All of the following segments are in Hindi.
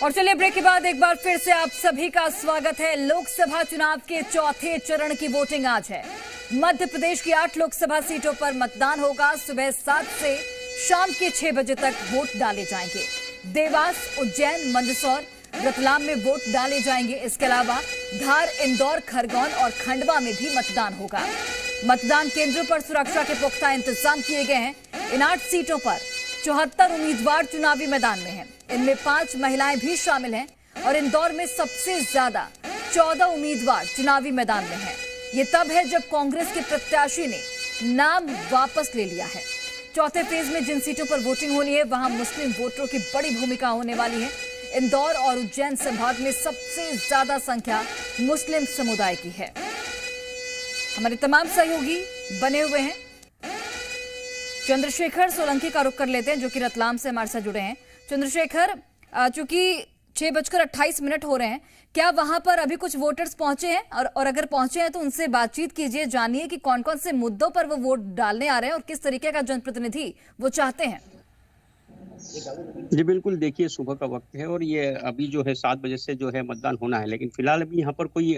और चलिए ब्रेक के बाद एक बार फिर से आप सभी का स्वागत है। लोकसभा चुनाव के चौथे चरण की वोटिंग आज है। मध्य प्रदेश की 8 लोकसभा सीटों पर मतदान होगा। सुबह 7 से शाम के 6 बजे तक वोट डाले जाएंगे। देवास, उज्जैन, मंदसौर, रतलाम में वोट डाले जाएंगे। इसके अलावा धार, इंदौर, खरगोन और खंडवा में भी मतदान होगा। मतदान केंद्रों पर सुरक्षा के पुख्ता इंतजाम किए गए हैं। इन 8 सीटों पर 74 उम्मीदवार चुनावी मैदान में हैं। इनमें 5 महिलाएं भी शामिल हैं और इंदौर में सबसे ज्यादा 14 उम्मीदवार चुनावी मैदान में हैं। ये तब है जब कांग्रेस के प्रत्याशी ने नाम वापस ले लिया है। चौथे फेज में जिन सीटों पर वोटिंग होनी है वहां मुस्लिम वोटरों की बड़ी भूमिका होने वाली है। इंदौर और उज्जैन संभाग में सबसे ज्यादा संख्या मुस्लिम समुदाय की है। हमारे तमाम सहयोगी बने हुए हैं। चंद्रशेखर सोलंकी का रुख कर लेते हैं जो कि रतलाम से हमारे साथ जुड़े हैं। चंद्रशेखर, चूंकि 6:28 हो रहे हैं, क्या वहां पर अभी कुछ वोटर्स पहुंचे हैं और अगर पहुंचे हैं तो उनसे बातचीत कीजिए, जानिए कि कौन कौन से मुद्दों पर वो वोट डालने आ रहे हैं और किस तरीके का जनप्रतिनिधि वो चाहते हैं। जी बिल्कुल, देखिए सुबह का वक्त है और ये अभी जो है 7 बजे से जो है मतदान होना है, लेकिन फिलहाल अभी यहाँ पर कोई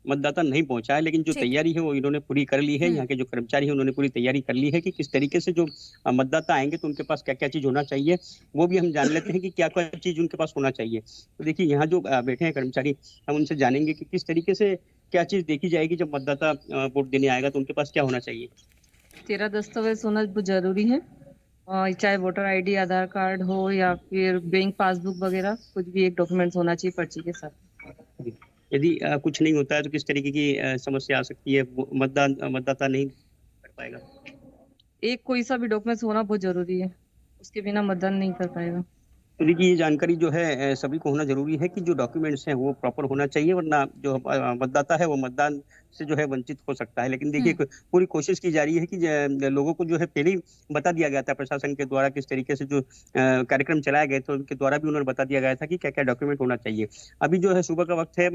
मतदाता नहीं पहुंचा है। लेकिन जो तैयारी है वो इन्होंने पूरी कर ली है। यहाँ के जो कर्मचारी हैं उन्होंने पूरी तैयारी कर ली है कि किस तरीके से जो मतदाता आएंगे तो उनके पास क्या क्या चीज होना चाहिए, वो भी हम जान लेते हैं कि क्या क्या चीज उनके पास होना चाहिए। तो देखिए यहाँ जो बैठे हैं कर्मचारी, हम उनसे जानेंगे कि किस तरीके से क्या चीज देखी जाएगी जब मतदाता वोट देने आएगा तो उनके पास क्या होना चाहिए। तेरा दस्तावेज होना बहुत जरूरी है, चाहे वोटर आईडी, आधार कार्ड हो या फिर बैंक पासबुक वगैरह, कुछ भी एक डॉक्यूमेंट्स होना चाहिए पर्ची के साथ। यदि कुछ नहीं होता है तो किस तरीके की समस्या आ सकती है, मतदाता नहीं कर पाएगा। एक कोई सा भी डॉक्यूमेंट्स होना बहुत जरूरी है, उसके बिना मतदान नहीं कर पाएगा। तो देखिए ये जानकारी जो है सभी को होना जरूरी है कि जो डॉक्यूमेंट्स हैं वो प्रॉपर होना चाहिए, वरना जो मतदाता है वो मतदान से जो है वंचित हो सकता है। लेकिन देखिए पूरी कोशिश की जा रही है कि लोगों को जो है पहले ही बता दिया गया था प्रशासन के द्वारा, किस तरीके से जो कार्यक्रम चलाए गए थे उनके द्वारा भी उन्होंने बता दिया गया था कि क्या क्या डॉक्यूमेंट होना चाहिए। अभी जो है सुबह का वक्त है,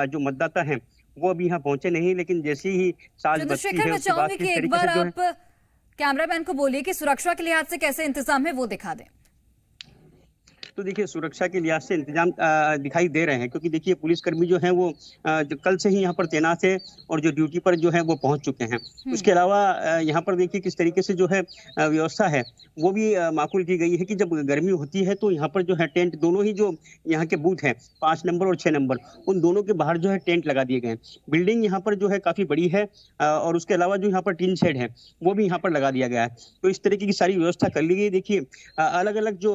जो मतदाता है वो अभी यहाँ पहुंचे नहीं, लेकिन जैसे ही साँझ बजती है उसके बाद किस तरीके से जो है कैमरामैन को बोलिए कि सुरक्षा के लिहाज से कैसे इंतजाम है वो दिखा दें। तो देखिए सुरक्षा के लिहाज से इंतजाम दिखाई दे रहे हैं, क्योंकि देखिए पुलिसकर्मी जो हैं वो जो कल से ही यहाँ पर तैनात है और जो ड्यूटी पर जो है वो पहुंच चुके हैं। उसके अलावा यहाँ पर देखिए किस तरीके से जो है व्यवस्था है वो भी माकूल की गई है कि जब गर्मी होती है तो यहाँ पर जो है टेंट, दोनों ही जो यहाँ के बूथ हैं 5 नंबर और 6 नंबर, उन दोनों के बाहर जो है टेंट लगा दिए गए हैं। बिल्डिंग यहाँ पर जो है काफी बड़ी है और उसके अलावा जो यहाँ पर टीन शेड है वो भी यहाँ पर लगा दिया गया है। तो इस तरीके की सारी व्यवस्था कर ली गई। देखिए अलग अलग जो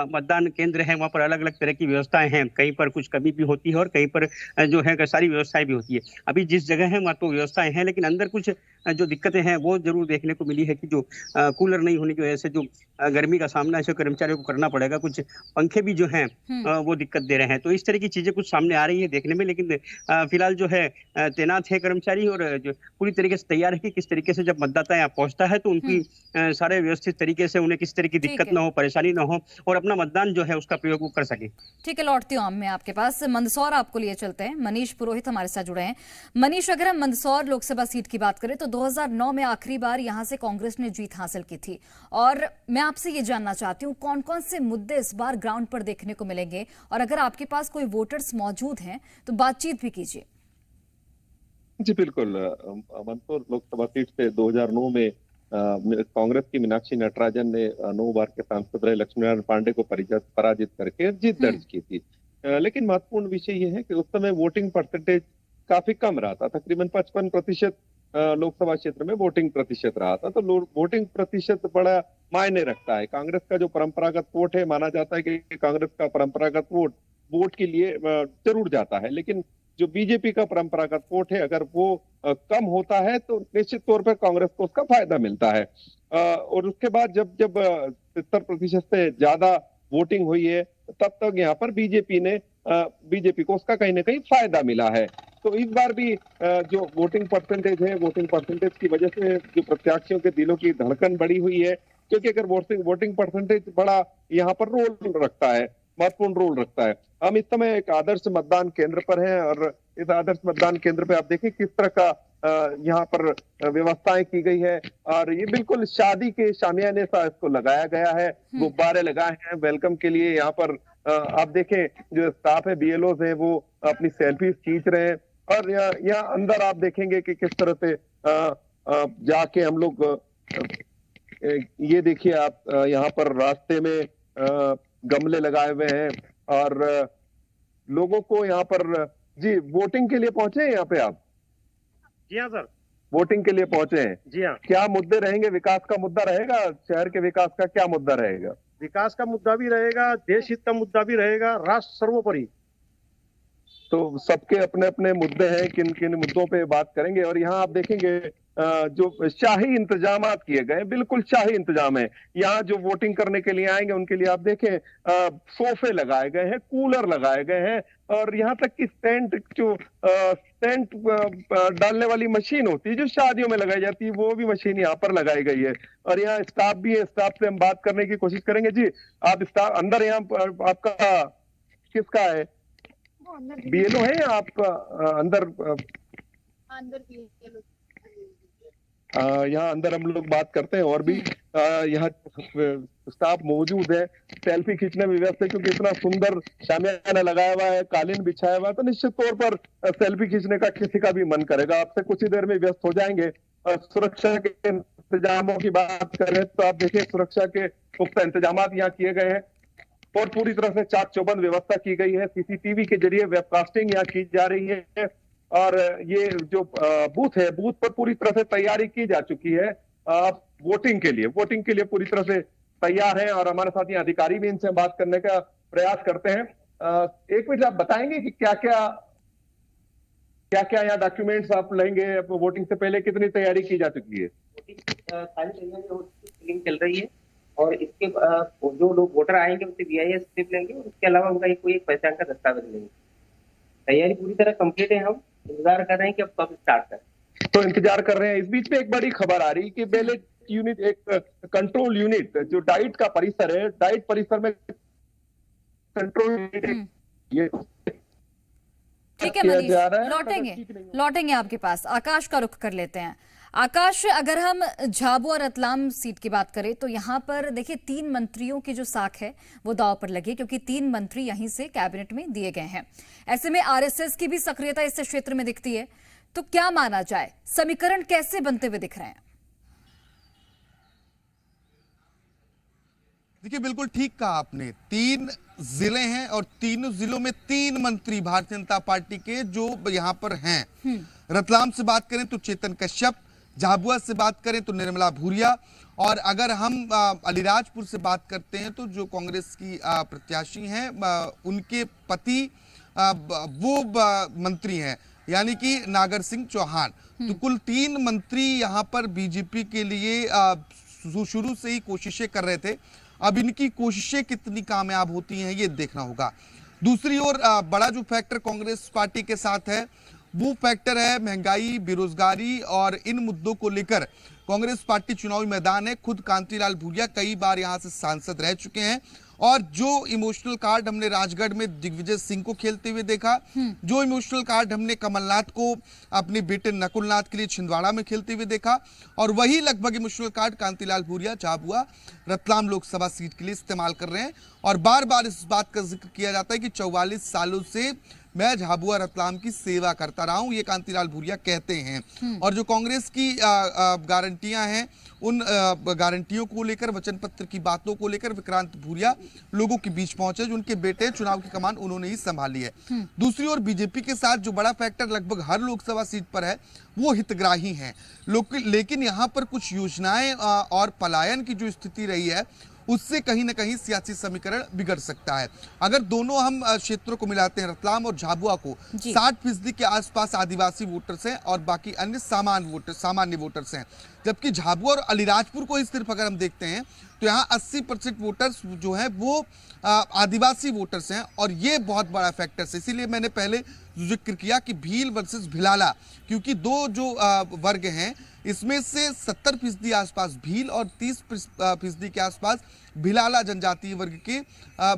मतदान केंद्र है वहाँ पर अलग अलग तरह की व्यवस्थाएं हैं, कहीं पर कुछ कमी भी होती है और कहीं पर जो है सारी व्यवस्थाएं भी होती है। अभी जिस जगह है वहाँ तो व्यवस्थाएं हैं, लेकिन अंदर कुछ जो दिक्कतें हैं वो जरूर देखने को मिली है कि जो कूलर नहीं होने की वजह से जो गर्मी का सामना ऐसे कर्मचारियों को करना पड़ेगा, कुछ पंखे भी जो हैं वो दिक्कत दे रहे हैं। तो इस तरह की चीजें कुछ सामने आ रही है देखने में, लेकिन फिलहाल जो है तैनात है कर्मचारी और जो पूरी तरीके से तैयार है कि किस तरीके से जब मतदाता यहाँ पहुंचता है तो उनकी सारे व्यवस्थित तरीके से उन्हें किस तरह की दिक्कत ना हो, परेशानी ना हो और अपना मतदान जो है उसका प्रयोग वो कर सके। ठीक है, लौटती हूँ मैं आपके पास। मंदसौर आपको लिए चलते हैं। मनीष पुरोहित हमारे साथ जुड़े हैं। मनीष, अगर हम मंदसौर लोकसभा सीट की बात करें तो 2009 में आखिरी बार यहां से कांग्रेस ने जीत हासिल की थी और मैं आपसे ये जानना चाहती हूँ कौन कौन से मुद्दे इस बार ग्राउंड पर देखने को मिलेंगे और अगर आपके पास कोई वोटर्स मौजूद हैं तो बातचीत भी कीजिए। जी बिल्कुल, मंदसौर लोकसभा सीट से 2009 में कांग्रेस की मीनाक्षी नटराजन ने 9 बार के सांसद रहे लक्ष्मीनारायण पांडे को पराजित करके जीत दर्ज की थी। लेकिन महत्वपूर्ण विषय यह है कि उस समय वोटिंग परसेंटेज काफी कम रहा था, तकरीबन 55% लोकसभा क्षेत्र में वोटिंग प्रतिशत रहा था। तो वोटिंग प्रतिशत बड़ा मायने रखता है। कांग्रेस का जो परंपरागत वोट है, माना जाता है कि कांग्रेस का परंपरागत वोट के लिए जरूर जाता है, लेकिन जो बीजेपी का परंपरागत वोट है अगर वो कम होता है तो निश्चित तौर पर कांग्रेस को उसका फायदा मिलता है। और उसके बाद जब 70% से ज्यादा वोटिंग हुई है तब तक यहाँ पर बीजेपी को उसका कहीं ना कहीं फायदा मिला है। तो इस बार भी जो वोटिंग परसेंटेज है, वोटिंग परसेंटेज की वजह से जो प्रत्याशियों के दिलों की धड़कन बढ़ी हुई है, क्योंकि अगर वोटिंग परसेंटेज बड़ा यहाँ पर रोल रखता है, महत्वपूर्ण रोल रखता है। हम इस समय एक आदर्श मतदान केंद्र पर हैं और इस आदर्श मतदान केंद्र पे आप देखिए किस तरह का यहाँ पर व्यवस्थाएं की गई है और ये बिल्कुल शादी के शामियाने सा इसको लगाया गया है। गुब्बारे लगाए हैं वेलकम के लिए, यहाँ पर आप देखें जो स्टाफ है, बीएलओ है, वो अपनी सेल्फी खींच रहे हैं। और यहाँ अंदर आप देखेंगे कि किस तरह से जाके हम लोग ये देखिए आप यहाँ पर रास्ते में गमले लगाए हुए हैं और लोगों को यहाँ पर जी वोटिंग के लिए पहुंचे हैं यहाँ पे आप? जी हाँ सर, वोटिंग के लिए पहुंचे हैं। जी हाँ। क्या मुद्दे रहेंगे? विकास का मुद्दा रहेगा, शहर के विकास का क्या मुद्दा रहेगा? विकास का मुद्दा भी रहेगा, देश हित का मुद्दा भी रहेगा, राष्ट्र सर्वोपरि। तो सबके अपने अपने मुद्दे हैं, किन किन मुद्दों पे बात करेंगे। और यहाँ आप देखेंगे जो शाही इंतजाम किए गए, बिल्कुल शाही इंतजाम है। यहाँ जो वोटिंग करने के लिए आएंगे उनके लिए आप देखें सोफे लगाए गए हैं, कूलर लगाए गए हैं और यहाँ तक कि टेंट डालने वाली मशीन होती है जो शादियों में लगाई जाती है, वो भी मशीन यहाँ पर लगाई गई है। और यहाँ स्टाफ भी है, स्टाफ से हम बात करने की कोशिश करेंगे। जी आप स्टाफ अंदर, यहाँ आपका किसका है? बीएलओ है या आप अंदर? यहाँ अंदर हम लोग बात करते हैं और भी यहाँ स्टाफ मौजूद है। सेल्फी खींचने में व्यस्त है क्योंकि इतना सुंदर शामियाना लगाया हुआ है, कालीन बिछाया हुआ है, तो निश्चित तौर पर सेल्फी खींचने का किसी का भी मन करेगा। आपसे कुछ ही देर में व्यस्त हो जाएंगे। सुरक्षा के इंतजामों की बात करें तो आप देखिए सुरक्षा के पुख्ता इंतजाम यहाँ किए गए हैं और पूरी तरह से चाक चौबंद व्यवस्था की गई है। सीसीटीवी के जरिए वेबकास्टिंग यहाँ की जा रही है और ये जो बूथ है, बूथ पर पूरी तरह से तैयारी की जा चुकी है वोटिंग के लिए पूरी तरह से तैयार है। और हमारे साथ यहाँ अधिकारी भी, इनसे बात करने का प्रयास करते हैं। एक मिनट, आप बताएंगे कि क्या क्या यहाँ डॉक्यूमेंट्स आप लेंगे? वोटिंग से पहले कितनी तैयारी की जा चुकी है? सारी तैयारी चल रही है और इसके जो लोग वोटर आएंगे उनसे BIS स्लिप लेंगे और उसके अलावा उनका कोई एक पहचान का दस्तावेज लेंगे। तैयारी पूरी तरह कंप्लीट है। हम इंतजार कर रहे हैं कि अब कब स्टार्ट करें। तो इंतजार कर रहे हैं। इस बीच में एक बड़ी खबर आ रही कि बैलेट यूनिट, एक कंट्रोल यूनिट जो डाइट का परिसर है, डाइट परिसर में कंट्रोल यूनिट, ये ठीक है मनीष, लौटेंगे आपके पास। आकाश का रुख कर लेते हैं। आकाश, अगर हम झाबुआ रतलाम सीट की बात करें तो यहाँ पर देखिए 3 मंत्रियों की जो साख है वो दांव पर लगी, क्योंकि 3 मंत्री यहीं से कैबिनेट में दिए गए हैं। ऐसे में RSS की भी सक्रियता इस क्षेत्र में दिखती है, तो क्या माना जाए, समीकरण कैसे बनते हुए दिख रहे हैं? देखिए बिल्कुल ठीक कहा आपने। 3 जिले हैं और तीनों जिलों में 3 मंत्री भारतीय जनता पार्टी के जो यहाँ पर हैं। रतलाम से बात करें तो चेतन कश्यप, झाबुआ से बात करें तो निर्मला भूरिया, और अगर हम अलीराजपुर से बात करते हैं तो जो कांग्रेस की प्रत्याशी हैं उनके पति वो मंत्री हैं, यानी कि नागर सिंह चौहान। तो कुल 3 मंत्री यहाँ पर बीजेपी के लिए शुरू से ही कोशिशें कर रहे थे। अब इनकी कोशिशें कितनी कामयाब होती हैं ये देखना होगा। दूसरी ओर बड़ा जो फैक्टर कांग्रेस पार्टी के साथ है वो फैक्टर है महंगाई, बेरोजगारी, और इन मुद्दों को लेकर कांग्रेस पार्टी चुनावी मैदान है। खुद कांतिलाल भूरिया कई बार यहां से सांसद रह चुके हैं और जो इमोशनल कार्ड हमने राजगढ़ में दिग्विजय सिंह को खेलते हुए देखा, जो इमोशनल कार्ड हमने कमलनाथ को अपने बेटे नकुलनाथ के लिए छिंदवाड़ा में खेलते हुए देखा, और वही लगभग emotional card Kantilal Bhuria Jhabua Ratlam Lok Sabha seat के लिए इस्तेमाल कर रहे हैं। और बार बार इस बात का जिक्र किया जाता है कि 44 सालों से मैं झाबुआ रतलाम की सेवा करता रहा हूं, ये कांतिलाल भूरिया कहते हैं। और जो कांग्रेस की गारंटियां हैं उन गारंटियों को लेकर, वचन पत्र की बातों को लेकर विक्रांत भूरिया लोगों के बीच पहुंचे, जो उनके बेटे चुनाव की कमान उन्होंने ही संभाली है। दूसरी ओर बीजेपी के साथ जो बड़ा फैक्टर लगभग हर लोकसभा सीट पर है वो हितग्राही हैं। लेकिन यहाँ पर कुछ योजनाएं और पलायन की जो स्थिति रही है उससे कहीं ना कहीं सियासी समीकरण बिगड़ सकता है। अगर दोनों हम क्षेत्रों को मिलाते हैं, रतलाम और झाबुआ को, 60% के आसपास आदिवासी वोटर्स हैं और बाकी अन्य सामान्य वोटर्स हैं। जबकि झाबुआ और अलीराजपुर को ही सिर्फ अगर हम देखते हैं तो यहाँ 80% वोटर्स जो हैं वो आदिवासी वोटर्स हैं, और ये बहुत बड़ा फैक्टर है। इसीलिए मैंने पहले जिक्र किया कि भील वर्सेस भिलाला, क्योंकि 2 जो वर्ग हैं इसमें से 70% आसपास भील और 30% के आसपास भिलाला जनजातीय वर्ग के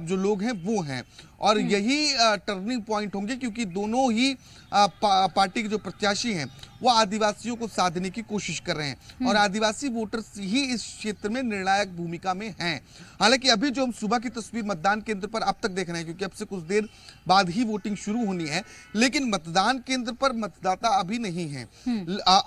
जो लोग हैं वो हैं, और यही टर्निंग पॉइंट होंगे, क्योंकि दोनों ही पार्टी के जो प्रत्याशी हैं वो आदिवासियों को साधने की कोशिश कर रहे हैं, और आदिवासी वोटर्स ही इस क्षेत्र में निर्णायक भूमिका में हैं। हालांकि अभी जो हम सुबह की तस्वीर मतदान केंद्र पर अब तक देख रहे हैं, क्योंकि अब से कुछ देर बाद ही वोटिंग शुरू होनी है, लेकिन मतदान केंद्र पर मतदाता अभी नहीं है।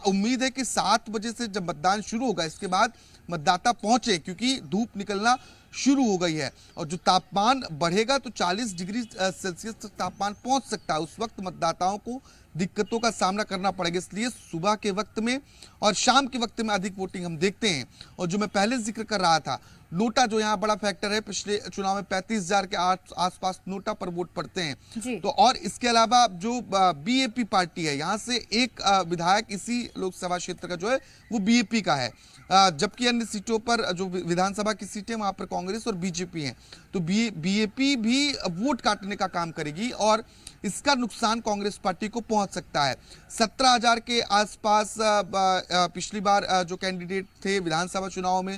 उम्मीद है कि 7 बजे से जब मतदान शुरू होगा इसके बाद मतदाता पहुंचे, क्योंकि धूप निकलना शुरू हो गई है, और जो तापमान बढ़ेगा तो 40 डिग्री सेल्सियस तक तापमान पहुंच सकता है। उस वक्त मतदाताओं को दिक्कतों का सामना करना पड़ेगा, इसलिए सुबह के वक्त में और शाम के वक्त में अधिक वोटिंग हम देखते हैं। और जो मैं पहले जिक्र कर रहा था, नोटा जो यहाँ बड़ा फैक्टर है, पिछले चुनाव में 35,000 के आसपास नोटा पर वोट पड़ते हैं। तो और इसके अलावा जो बीएपी पार्टी है, यहाँ से एक विधायक इसी लोकसभा क्षेत्र का जो है वो बीएपी का है, जबकि अन्य सीटों पर जो विधानसभा की सीटें वहां पर कांग्रेस और बीजेपी हैं। तो बीएपी भी वोट काटने का काम करेगी, और इसका नुकसान कांग्रेस पार्टी को पहुंच सकता है। 17,000 के आसपास पिछली बार जो कैंडिडेट थे विधानसभा चुनाव में,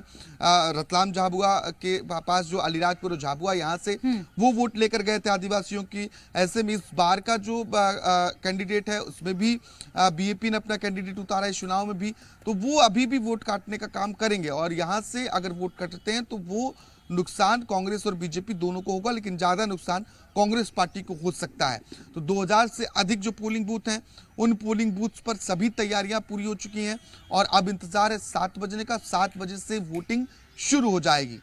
रतलाम झाबुआ के पास जो अलीराजपुर झाबुआ, यहाँ से वो वोट लेकर गए थे आदिवासियों की। ऐसे में इस बार का जो कैंडिडेट है उसमें भी बीएपी ने अपना कैंडिडेट उतारा है, चुनाव में भी, तो वो अभी भी वोट काटने का काम करेंगे, और यहाँ से अगर वोट काटते हैं तो वो नुकसान कांग्रेस और बीजेपी दोनों को होगा, लेकिन ज्यादा नुकसान कांग्रेस पार्टी को हो सकता है। तो 2000 से अधिक जो पोलिंग बूथ हैं, उन पोलिंग बूथ पर सभी तैयारियां पूरी हो चुकी हैं, और अब इंतजार है 7 बजने का। 7 बजे से वोटिंग शुरू हो जाएगी।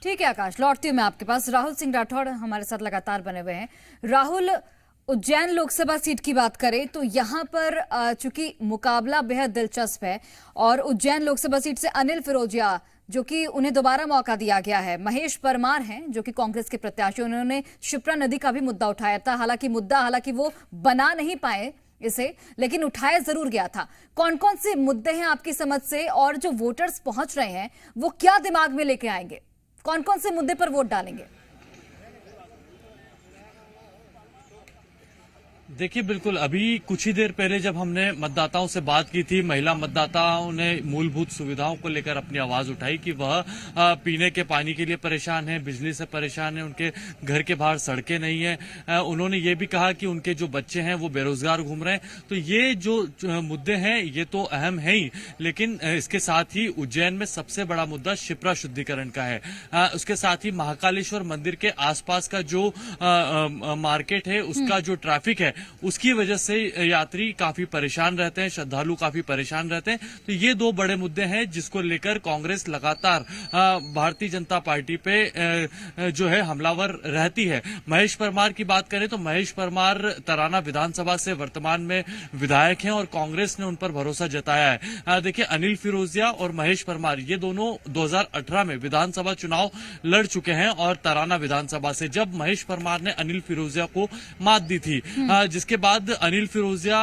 ठीक है आकाश, लौटती हूँ मैं आपके पास। राहुल सिंह राठौड़ हमारे साथ लगातार बने हुए हैं। राहुल, उज्जैन लोकसभा सीट की बात करें तो यहाँ पर चूंकि मुकाबला बेहद दिलचस्प है, और उज्जैन लोकसभा सीट से अनिल फिरोजिया जो कि उन्हें दोबारा मौका दिया गया है, महेश परमार हैं जो कि कांग्रेस के प्रत्याशी, उन्होंने शिप्रा नदी का भी मुद्दा उठाया था। हालांकि वो बना नहीं पाए इसे, लेकिन उठाया जरूर गया था। कौन कौन से मुद्दे हैं आपकी समझ से, और जो वोटर्स पहुंच रहे हैं वो क्या दिमाग में लेके आएंगे, कौन कौन से मुद्दे पर वोट डालेंगे? देखिए, बिल्कुल अभी कुछ ही देर पहले जब हमने मतदाताओं से बात की थी, महिला मतदाताओं ने मूलभूत सुविधाओं को लेकर अपनी आवाज उठाई कि वह पीने के पानी के लिए परेशान है, बिजली से परेशान है, उनके घर के बाहर सड़कें नहीं है। उन्होंने ये भी कहा कि उनके जो बच्चे हैं वो बेरोजगार घूम रहे हैं। तो ये जो मुद्दे हैं ये तो अहम है ही, लेकिन इसके साथ ही उज्जैन में सबसे बड़ा मुद्दा शिप्रा शुद्धिकरण का है। उसके साथ ही महाकालेश्वर मंदिर के आसपास का जो मार्केट है, उसका जो ट्रैफिक है, उसकी वजह से यात्री काफी परेशान रहते हैं, श्रद्धालु काफी परेशान रहते हैं। तो ये 2 बड़े मुद्दे हैं जिसको लेकर कांग्रेस लगातार भारतीय जनता पार्टी पे जो है हमलावर रहती है। महेश परमार की बात करें तो महेश परमार तराना विधानसभा से वर्तमान में विधायक हैं, और कांग्रेस ने उन पर भरोसा जताया है। देखिए, अनिल फिरोजिया और महेश परमार ये दोनों 2018 में विधानसभा चुनाव लड़ चुके हैं, और तराना विधानसभा से जब महेश परमार ने अनिल फिरोजिया को मात दी थी, जिसके बाद अनिल फिरोजिया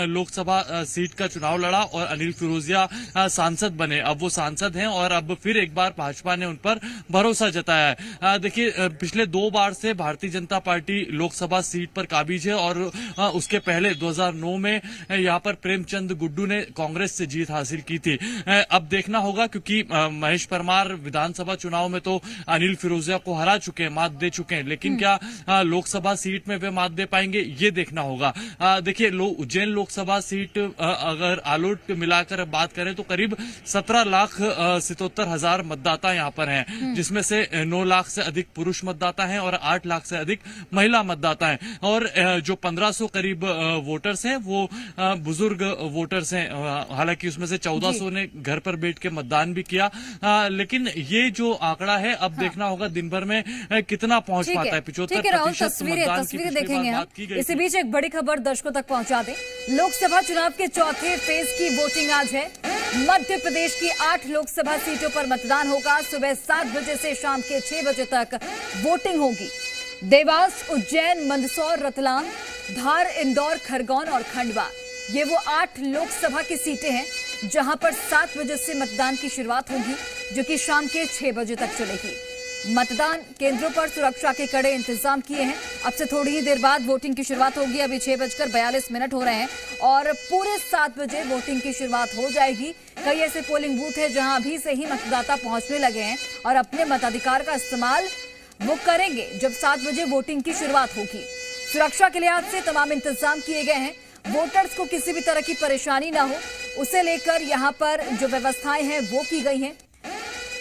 लोकसभा सीट का चुनाव लड़ा और अनिल फिरोजिया सांसद बने। अब वो सांसद हैं और अब फिर एक बार भाजपा ने उन पर भरोसा जताया है। देखिए, पिछले 2 बार से भारतीय जनता पार्टी लोकसभा सीट पर काबिज है, और उसके पहले 2009 में यहाँ पर प्रेमचंद गुड्डू ने कांग्रेस से जीत हासिल की थी। अब देखना होगा, क्योंकि महेश परमार विधानसभा चुनाव में तो अनिल फिरोजिया को हरा चुके हैं, मात दे चुके हैं, लेकिन क्या लोकसभा सीट में वे मात दे पाएंगे, ये देखना होगा। देखिए, उज्जैन लोकसभा सीट अगर आलोट मिलाकर बात करें तो करीब 17,77,000 मतदाता यहाँ पर हैं, जिसमें से 9 लाख से अधिक पुरुष मतदाता हैं और 8 लाख से अधिक महिला मतदाता हैं, और जो 1500 करीब वोटर्स हैं वो बुजुर्ग वोटर्स हैं। हालांकि उसमें से 1400 ने घर पर बैठ के मतदान भी किया, लेकिन ये जो आंकड़ा है अब देखना होगा दिन भर में कितना पहुंच पाता है। 75% मतदान की देखेंगे हम। इसी बीच एक बड़ी खबर दर्शकों तक पहुंचा दें। लोकसभा चुनाव के चौथे फेज की वोटिंग आज है। मध्य प्रदेश की 8 लोकसभा सीटों पर मतदान होगा। सुबह 7 बजे से शाम के 6 बजे तक वोटिंग होगी। देवास, उज्जैन, मंदसौर, रतलाम, धार, इंदौर, खरगोन और खंडवा, ये वो 8 लोकसभा की सीटें हैं जहां पर 7 बजे से मतदान की शुरुआत होगी, जो कि शाम के 6 बजे तक चलेगी। मतदान केंद्रों पर सुरक्षा के कड़े इंतजाम किए हैं। अब से थोड़ी ही देर बाद वोटिंग की शुरुआत होगी। अभी 6:42 हो रहे हैं और पूरे 7 बजे वोटिंग की शुरुआत हो जाएगी। कई ऐसे पोलिंग बूथ है जहां अभी से ही मतदाता पहुंचने लगे हैं और अपने मताधिकार का इस्तेमाल वो करेंगे जब 7 बजे वोटिंग की शुरुआत होगी। सुरक्षा के लिहाज से तमाम इंतजाम किए गए हैं। वोटर्स को किसी भी तरह की परेशानी ना हो, उसे लेकर यहां पर जो व्यवस्थाएं हैं वो की गई हैं।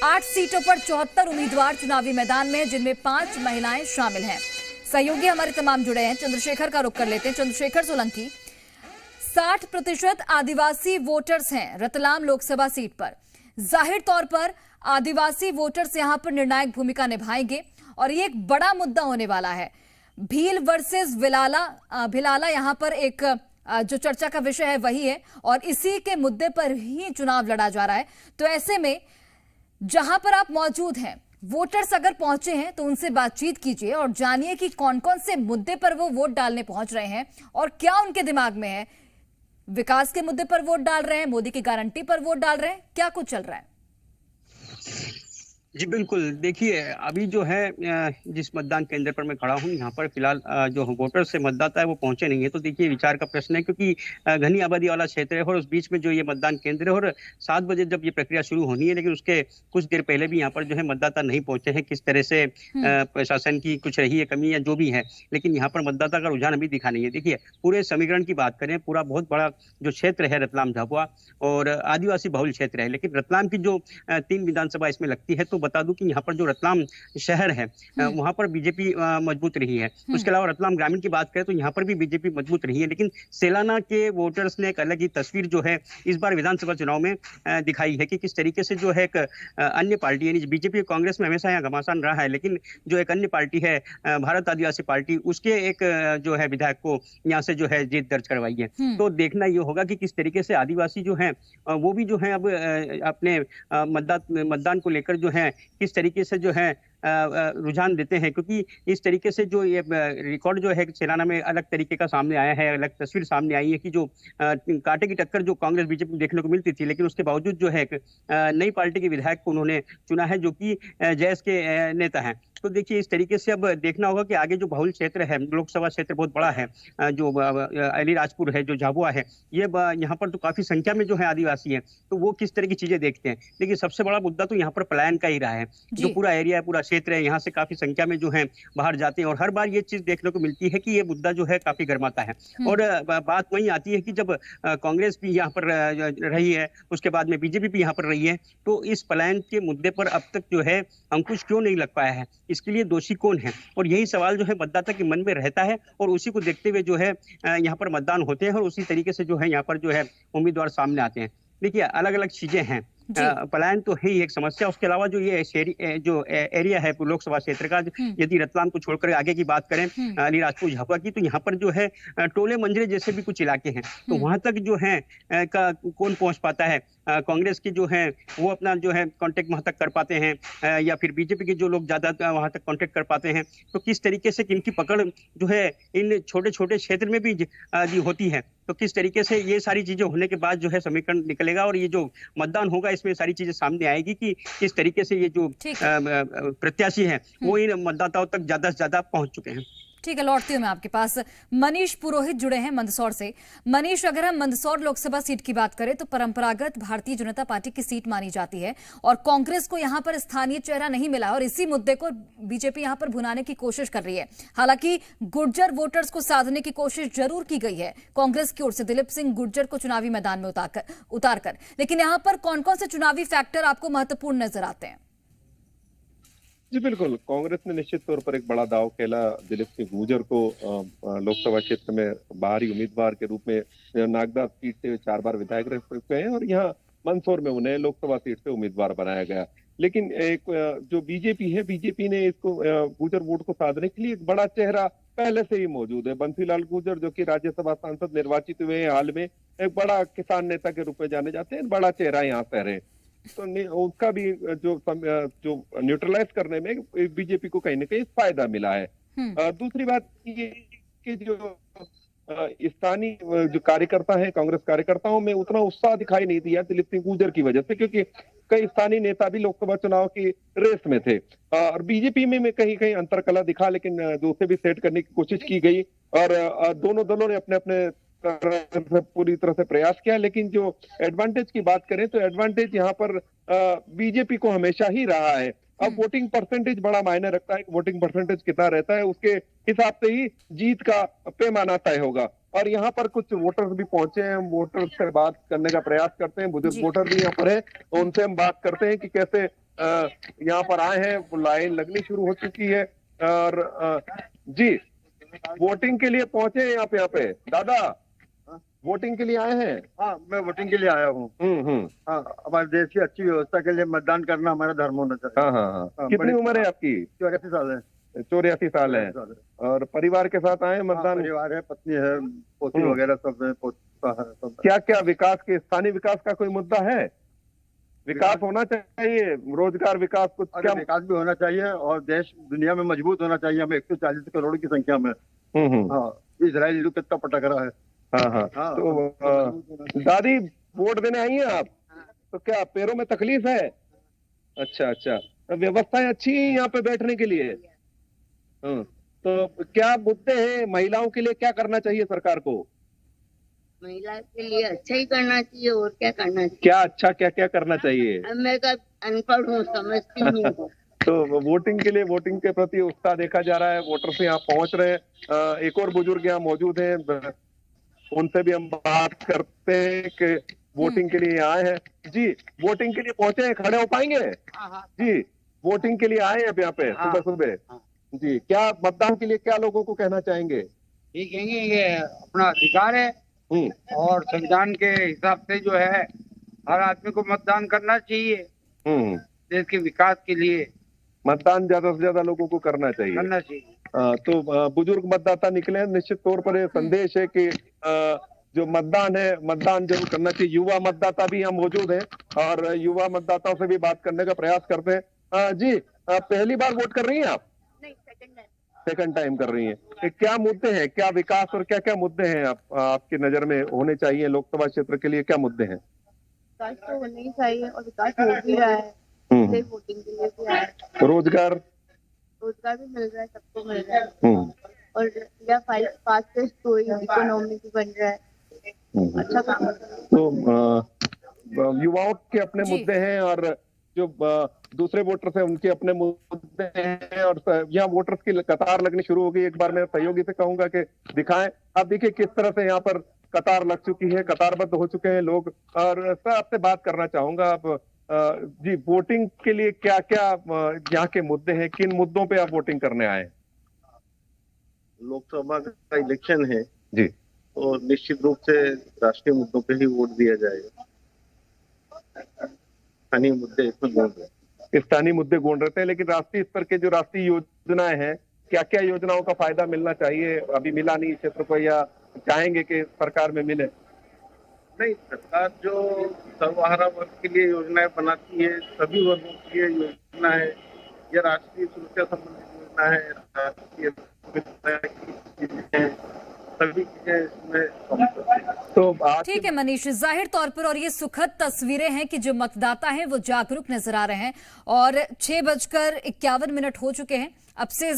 8 सीटों पर 74 उम्मीदवार चुनावी मैदान में हैं, जिनमें 5 महिलाएं शामिल हैं। सहयोगी हमारे तमाम जुड़े हैं। चंद्रशेखर का रुख कर लेते हैं। चंद्रशेखर सोलंकी, 60% आदिवासी वोटर्स हैं रतलाम लोकसभा सीट पर। जाहिर तौर पर आदिवासी वोटर्स यहां पर निर्णायक भूमिका निभाएंगे और ये एक बड़ा मुद्दा होने वाला है। भील वर्सेस भिलाला यहां पर एक जो चर्चा का विषय है वही है और इसी के मुद्दे पर ही चुनाव लड़ा जा रहा है। तो ऐसे में जहां पर आप मौजूद हैं, वोटर्स अगर पहुंचे हैं तो उनसे बातचीत कीजिए और जानिए कि कौन कौन से मुद्दे पर वो वोट डालने पहुंच रहे हैं और क्या उनके दिमाग में है। विकास के मुद्दे पर वोट डाल रहे हैं, मोदी की गारंटी पर वोट डाल रहे हैं, क्या कुछ चल रहा है? जी बिल्कुल, देखिए अभी जो है जिस मतदान केंद्र पर मैं खड़ा हूँ, यहाँ पर फिलहाल जो वोटर से मतदाता है वो पहुंचे नहीं है। तो देखिए विचार का प्रश्न है, क्योंकि घनी आबादी वाला क्षेत्र है और उस बीच में जो ये मतदान केंद्र है और 7 बजे जब ये प्रक्रिया शुरू होनी है, लेकिन उसके कुछ देर पहले भी यहाँ पर जो है मतदाता नहीं पहुंचे हैं। किस तरह से प्रशासन की कुछ रही है कमी या जो भी है, लेकिन यहाँ पर मतदाता का रुझान अभी दिखा नहीं है। देखिए पूरे समीकरण की बात करें, पूरा बहुत बड़ा जो क्षेत्र है रतलाम झाबुआ और आदिवासी बहुल क्षेत्र है, लेकिन रतलाम की जो 3 विधानसभा इसमें लगती है, तो बता दूं कि यहाँ पर जो रतलाम शहर है वहां पर बीजेपी मजबूत रही है। उसके अलावा रतलाम ग्रामीण की बात करें तो यहाँ पर भी बीजेपी मजबूत रही है, लेकिन सेलाना के वोटर्स ने एक अलग ही तस्वीर जो है इस बार विधानसभा चुनाव में दिखाई है कि किस तरीके से जो है एक अन्य पार्टी, यानी बीजेपी कांग्रेस में हमेशा यहाँ घमासान रहा है, लेकिन जो एक अन्य पार्टी है भारत आदिवासी पार्टी, उसके एक जो है विधायक को यहाँ से जो है जीत दर्ज करवाई है। तो देखना ये होगा कि किस तरीके से आदिवासी जो है वो भी जो है अब अपने मतदान को लेकर जो है किस तरीके से जो है रुझान देते हैं, क्योंकि इस तरीके से जो ये रिकॉर्ड जो है सेलाना में अलग तरीके का सामने आया है, अलग तस्वीर सामने आई है कि जो कांटे की टक्कर जो कांग्रेस बीजेपी देखने को मिलती थी, लेकिन उसके बावजूद जो है एक नई पार्टी के विधायक को उन्होंने चुना है जो कि जैस के नेता हैं। तो देखिए इस तरीके से अब देखना होगा कि आगे जो बहुल क्षेत्र है, लोकसभा क्षेत्र बहुत बड़ा है, जो अलीराजपुर है, जो झाबुआ है, ये यहाँ पर तो काफी संख्या में जो है आदिवासी है, तो वो किस तरह की चीजें देखते हैं। लेकिन सबसे बड़ा मुद्दा तो यहाँ पर पलायन का ही रहा है। जो पूरा एरिया है, पूरा क्षेत्र है, यहाँ से काफी संख्या में जो है बाहर जाते हैं और हर बार ये चीज देखने को मिलती है कि ये मुद्दा जो है काफी गर्माता है। और बात वही आती है कि जब कांग्रेस भी यहाँ पर रही है, उसके बाद में बीजेपी भी यहाँ पर रही है, तो इस पलायन के मुद्दे पर अब तक जो है अंकुश क्यों नहीं लग पाया है, इसके लिए दोषी कौन है? और यही सवाल जो है मतदाता के मन में रहता है और उसी को देखते हुए जो है यहाँ पर मतदान होते हैं और उसी तरीके से जो है यहाँ पर जो है उम्मीदवार सामने आते हैं। देखिए अलग अलग चीजें हैं, पलायन तो है ही एक समस्या, उसके अलावा जो ये जो एरिया है लोकसभा क्षेत्र का, यदि रतलाम को छोड़कर आगे की बात करें अलीराजपुर झाबुआ की, तो यहाँ पर जो है टोले मंजरे जैसे भी कुछ इलाके हैं, तो वहां तक जो है कौन पहुंच पाता है? कांग्रेस की जो है वो अपना जो है कांटेक्ट वहां तक कर पाते हैं या फिर बीजेपी के जो लोग ज्यादा वहां तक कांटेक्ट कर पाते हैं? तो किस तरीके से इनकी पकड़ जो है इन छोटे छोटे क्षेत्र में भी होती है, तो किस तरीके से ये सारी चीजें होने के बाद जो है समीकरण निकलेगा और ये जो मतदान होगा इसमें सारी चीजें सामने आएगी कि किस तरीके से ये जो प्रत्याशी हैं वो इन मतदाताओं तक ज्यादा से ज्यादा पहुंच चुके हैं। ठीक है, लौटती हूँ मैं आपके पास। मनीष पुरोहित जुड़े हैं मंदसौर से। मनीष, अगर हम मंदसौर लोकसभा सीट की बात करें तो परंपरागत भारतीय जनता पार्टी की सीट मानी जाती है और कांग्रेस को यहां पर स्थानीय चेहरा नहीं मिला और इसी मुद्दे को बीजेपी यहां पर भुनाने की कोशिश कर रही है। हालांकि गुर्जर वोटर्स को साधने की कोशिश जरूर की गई है कांग्रेस की ओर से, दिलीप सिंह गुर्जर को चुनावी मैदान में उतारकर, लेकिन यहां पर कौन कौन से चुनावी फैक्टर आपको महत्वपूर्ण नजर आते हैं? जी बिल्कुल, कांग्रेस ने निश्चित तौर पर एक बड़ा दाव खेला दिलीप सिंह गुर्जर को लोकसभा क्षेत्र में बाहरी उम्मीदवार के रूप में नागदा सीट से 4 बार विधायक रह चुके हैं और यहाँ मंदसौर में उन्हें लोकसभा सीट से उम्मीदवार बनाया गया। लेकिन एक जो बीजेपी है, बीजेपी ने इसको गुर्जर वोट को साधने के लिए एक बड़ा चेहरा पहले से ही मौजूद है। बंसीलाल गुर्जर जो कि राज्यसभा सांसद निर्वाचित हुए हैं हाल में, एक बड़ा किसान नेता के रूप में जाने जाते हैं, बड़ा चेहरा यहाँ से रहे, तो उसका भी जो न्यूट्रलाइज करने में बीजेपी को कहीं ना कहीं फायदा मिला है। दूसरी बात ये कि जो स्थानीय जो कार्यकर्ता है, कांग्रेस कार्यकर्ताओं में उतना उत्साह दिखाई नहीं दिया दिलीप सिंह गुर्जर की वजह से, क्योंकि कई स्थानीय नेता भी लोकसभा चुनाव की रेस में थे और बीजेपी में कहीं कहीं अंतरकलह दिखा, लेकिन दूसरे भी सेट करने की कोशिश की गई और दोनों दलों ने अपने अपने पूरी तरह से प्रयास किया। लेकिन जो एडवांटेज की बात करें तो एडवांटेज यहाँ पर बीजेपी को हमेशा ही रहा है। अब वोटिंग परसेंटेज बड़ा मायने रखता है कि वोटिंग परसेंटेज कितना रहता है, उसके हिसाब से ही जीत का पैमाना तय होगा। और यहाँ पर कुछ वोटर्स भी पहुंचे हैं, वोटर्स से बात करने का प्रयास करते हैं। बुजुर्ग वोटर भी यहाँ पर है, तो उनसे हम बात करते हैं कि कैसे यहाँ पर आए हैं। लाइन लगनी शुरू हो चुकी है और जी वोटिंग के लिए पहुंचे हैं यहाँ पे दादा, वोटिंग के लिए आए हैं? हाँ, मैं वोटिंग के लिए आया हूँ। हाँ, हमारे देश की अच्छी व्यवस्था के लिए मतदान करना हमारा धर्म होना चाहिए। हाँ। कितनी उम्र है आपकी? 84 साल है। 84 साल है। और परिवार के साथ आए मतदान? परिवार है, पत्नी है, पोती वगैरह सब है, पोता है सब। क्या क्या विकास के, स्थानीय विकास का कोई मुद्दा है? विकास होना चाहिए, रोजगार विकास, कुछ क्या विकास भी होना चाहिए और देश दुनिया में मजबूत होना चाहिए। हमें 140 करोड़ की संख्या में। हाँ, इजराइल कितना पटक रहा है। हाँ। तो दादी वोट देने आई हैं आप? तो क्या पैरों में तकलीफ है? अच्छा। व्यवस्थाएं अच्छी है यहाँ पे बैठने के लिए? तो क्या मुद्दे हैं? महिलाओं के लिए क्या करना चाहिए सरकार को? महिला के लिए अच्छा ही करना चाहिए और क्या करना चाहिए? क्या अच्छा, क्या करना चाहिए? मैं अनपढ़ हूँ, समझती नहीं हूँ। तो वोटिंग के लिए, वोटिंग के प्रति उत्साह देखा जा रहा है, वोटर से यहाँ पहुंच रहे हैं। एक और बुजुर्ग यहाँ मौजूद हैं, उनसे भी हम बात करते हैं कि वोटिंग के लिए आए हैं। जी वोटिंग के लिए पहुंचे हैं, खड़े हो पाएंगे? जी वोटिंग के लिए आए हैं यहाँ पे सुबह। जी क्या मतदान के लिए क्या लोगों को कहना चाहेंगे? ये कहेंगे ये अपना अधिकार है और संविधान के हिसाब से जो है हर आदमी को मतदान करना चाहिए। देश के विकास के लिए मतदान ज्यादा से ज्यादा लोगों को करना चाहिए। तो बुजुर्ग मतदाता निकले हैं, निश्चित तौर पर ये संदेश है कि जो मतदान है, मतदान जरूर करना चाहिए। युवा मतदाता भी यहाँ मौजूद है और युवा मतदाताओं से भी बात करने का प्रयास करते हैं। जी पहली बार वोट कर रही हैं आप? नहीं, सेकंड टाइम कर रही हैं। क्या मुद्दे हैं, क्या विकास और क्या क्या मुद्दे हैं आपकी नजर में होने चाहिए लोकसभा क्षेत्र के लिए? क्या मुद्दे हैं? विकास तो होना ही चाहिए और विकास हो भी रहा है। वोटिंग के लिए भी आए। रोजगार भी मिल रहा है, सबको मिल रहा है और या 5 से कोई इकोनॉमी भी बन रहा है। अच्छा काम है। तो युवाओं के अपने मुद्दे हैं और जो दूसरे वोटर्स हैं उनके अपने मुद्दे हैं और यहाँ वोटर्स की कतार लगनी शुरू हो गई। एक बार मैं सहयोगी से कहूंगा कि दिखाएं। आप देखिए किस तरह से यहाँ पर कतार लग चुकी है, कतारबद्ध हो चुके हैं लोग। और सर आपसे बात करना चाहूंगा, आप जी वोटिंग के लिए क्या क्या यहाँ के मुद्दे हैं, किन मुद्दों पे आप वोटिंग करने आए? लोकसभा का इलेक्शन है जी, तो निश्चित रूप से राष्ट्रीय मुद्दों पे ही वोट दिया जाएगा। स्थानीय मुद्दे इसमें गौण रहते हैं। स्थानीय मुद्दे गौण रहते हैं, लेकिन राष्ट्रीय स्तर के जो राष्ट्रीय योजनाएं हैं, क्या क्या योजनाओं का फायदा मिलना चाहिए? अभी मिला नहीं क्षेत्र को, या चाहेंगे कि सरकार में मिले? नहीं, सरकार जो सर्वहारा वर्ग के लिए योजनाएं बनाती है, सभी वर्गों के लिए योजना है। यह राष्ट्रीय सुरक्षा संबंधित योजना है, राष्ट्रीय सभी चीजें इसमें। तो ठीक है मनीष, जाहिर तौर पर और ये सुखद तस्वीरें हैं कि जो मतदाता हैं वो जागरूक नजर आ रहे हैं और 6:51 हो चुके हैं। अब से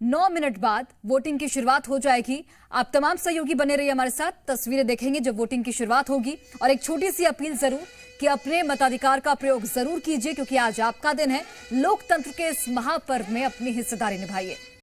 9 मिनट बाद वोटिंग की शुरुआत हो जाएगी। आप तमाम सहयोगी बने रहिए हमारे साथ, तस्वीरें देखेंगे जब वोटिंग की शुरुआत होगी। और एक छोटी सी अपील जरूर कि अपने मताधिकार का प्रयोग जरूर कीजिए, क्योंकि आज आपका दिन है। लोकतंत्र के इस महापर्व में अपनी हिस्सेदारी निभाइए।